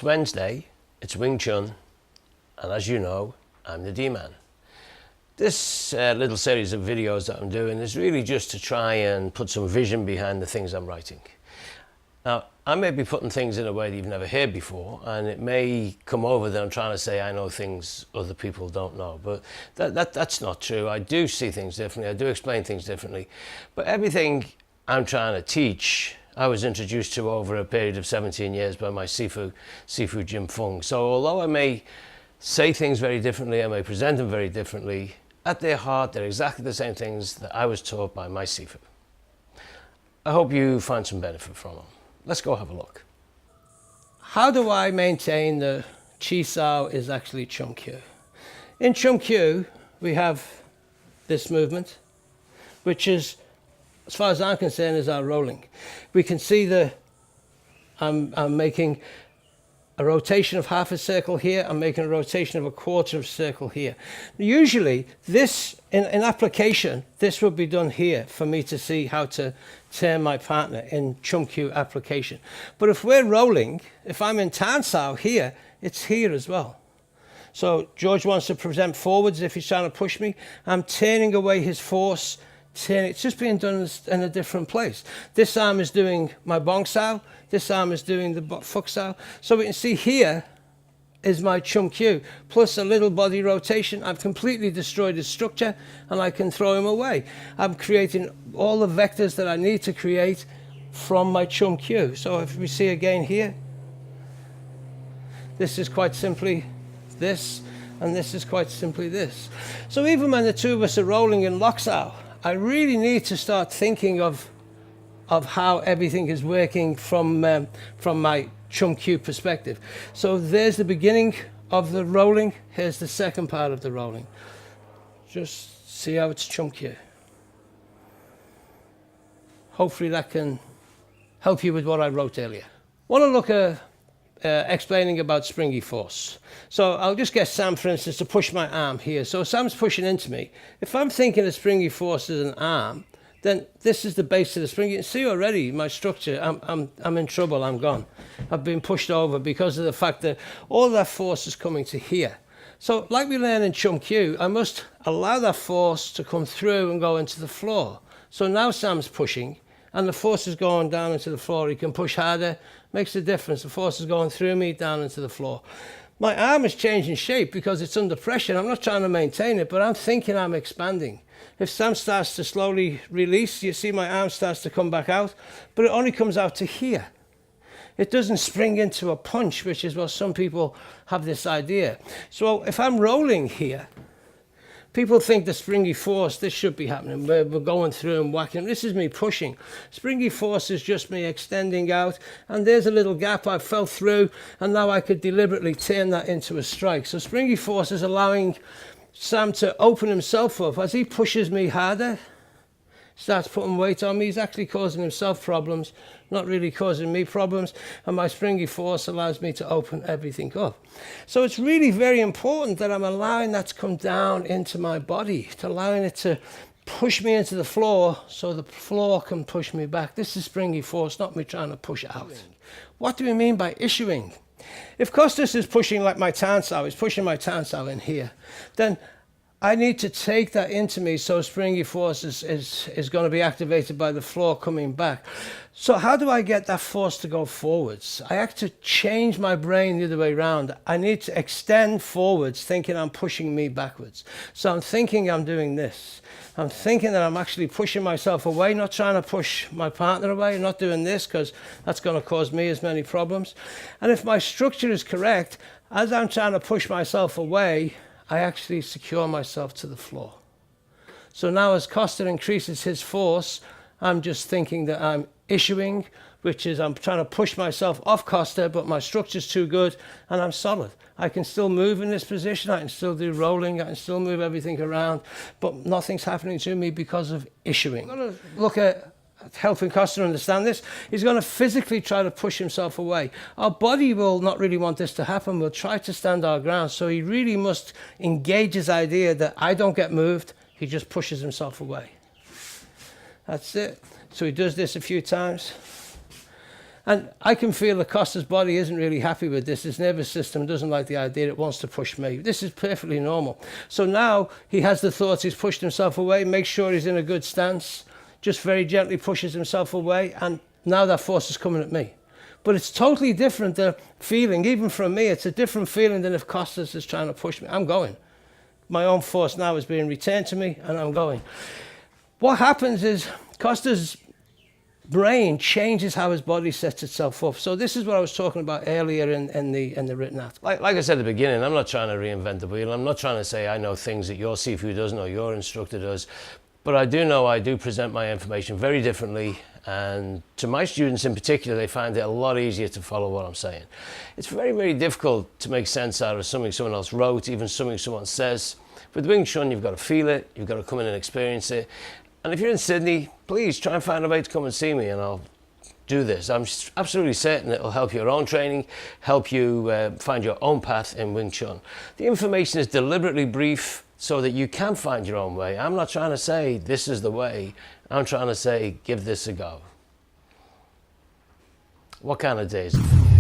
It's Wednesday, it's Wing Chun, and as you know, I'm the D-Man. This little series of videos that I'm doing is really just to try and put some vision behind the things I'm writing. Now, I may be putting things in a way that you've never heard before, and it may come over that I'm trying to say I know things other people don't know, but that's not true. I do see things differently, I do explain things differently, but everything I'm trying to teach, I was introduced to over a period of 17 years by my Sifu Jim Fung. So although I may say things very differently, I may present them very differently, at their heart, they're exactly the same things that I was taught by my Sifu. I hope you find some benefit from them. Let's go have a look. How do I maintain the Chi Sau is actually Chum Kyu? In Chum Kyu, we have this movement, which is, as far as I'm concerned, is our rolling. We can see I'm making a rotation of half a circle here, I'm making a rotation of a quarter of a circle here. Usually this, in application, this would be done here for me to see how to turn my partner in Chum Kyu application. But if we're rolling, if I'm in Tan Sau here, it's here as well. So George wants to present forwards if he's trying to push me. I'm turning away his force, it's just being done in a different place. This arm is doing my Bong Sau, this arm is doing the Fuk Sau. So we can see here is my Chum Kyu, plus a little body rotation. I've completely destroyed his structure and I can throw him away. I'm creating all the vectors that I need to create from my Chum Kyu. So if we see again here, this is quite simply this, and this is quite simply this. So even when the two of us are rolling in Lok Sau, I really need to start thinking of how everything is working from my Chum Kyu perspective. So there's the beginning of the rolling, here's the second part of the rolling. Just see how it's Chum Kyu. Hopefully that can help you with what I wrote earlier. Want to look at explaining about springy force. So I'll just get Sam, for instance, to push my arm here. So Sam's pushing into me. If I'm thinking of springy force as an arm, then this is the base of the spring. You can see already my structure, I'm in trouble, I'm gone. I've been pushed over because of the fact that all that force is coming to here. So like we learn in Chum Kyu, I must allow that force to come through and go into the floor. So now Sam's pushing, and the force is going down into the floor. He can push harder, makes a difference. The force is going through me, down into the floor. My arm is changing shape because it's under pressure. I'm not trying to maintain it, but I'm thinking I'm expanding. If Sam starts to slowly release, you see my arm starts to come back out, but it only comes out to here. It doesn't spring into a punch, which is what some people have this idea. So if I'm rolling here, people think the springy force, this should be happening. We're going through and whacking. This is me pushing. Springy force is just me extending out, and there's a little gap I fell through, and now I could deliberately turn that into a strike. So springy force is allowing Sam to open himself up. As he pushes me harder, starts putting weight on me, he's actually causing himself problems, not really causing me problems, and my springy force allows me to open everything up. So it's really very important that I'm allowing that to come down into my body, to allowing it to push me into the floor so the floor can push me back. This is springy force, not me trying to push out. What do we mean by issuing? If Costas is pushing like my Tan Sau, he's pushing my Tan Sau in here, then I need to take that into me so springy force is going to be activated by the floor coming back. So how do I get that force to go forwards? I have to change my brain the other way around. I need to extend forwards, thinking I'm pushing me backwards. So I'm thinking I'm doing this. I'm thinking that I'm actually pushing myself away, not trying to push my partner away. I'm not doing this because that's going to cause me as many problems. And if my structure is correct, as I'm trying to push myself away, I actually secure myself to the floor. So now as Costa increases his force, I'm just thinking that I'm issuing, which is I'm trying to push myself off Costa, but my structure's too good and I'm solid. I can still move in this position, I can still do rolling, I can still move everything around, but nothing's happening to me because of issuing. I'm going to look at helping Costa understand this. He's going to physically try to push himself away. Our body will not really want this to happen. We'll try to stand our ground. So he really must engage his idea that I don't get moved. He just pushes himself away. That's it. So he does this a few times. And I can feel that Costa's body isn't really happy with this. His nervous system doesn't like the idea. It wants to push me. This is perfectly normal. So now he has the thoughts, he's pushed himself away, makes sure he's in a good stance, just very gently pushes himself away, and now that force is coming at me. But it's totally different, the feeling, even from me, it's a different feeling than if Costas is trying to push me. I'm going. My own force now is being returned to me, and I'm going. What happens is Costa's brain changes how his body sets itself up. So this is what I was talking about earlier in the written out. Like I said at the beginning, I'm not trying to reinvent the wheel. I'm not trying to say I know things that your CFU doesn't or your instructor does. But I do know I do present my information very differently, and to my students in particular, they find it a lot easier to follow what I'm saying. It's very, very difficult to make sense out of something someone else wrote, even something someone says. With Wing Chun, you've got to feel it, you've got to come in and experience it. And if you're in Sydney, please try and find a way to come and see me, and I'll do this. I'm absolutely certain it'll help your own training, help you find your own path in Wing Chun. The information is deliberately brief, so that you can find your own way. I'm not trying to say this is the way. I'm trying to say give this a go. What kind of day is it for you?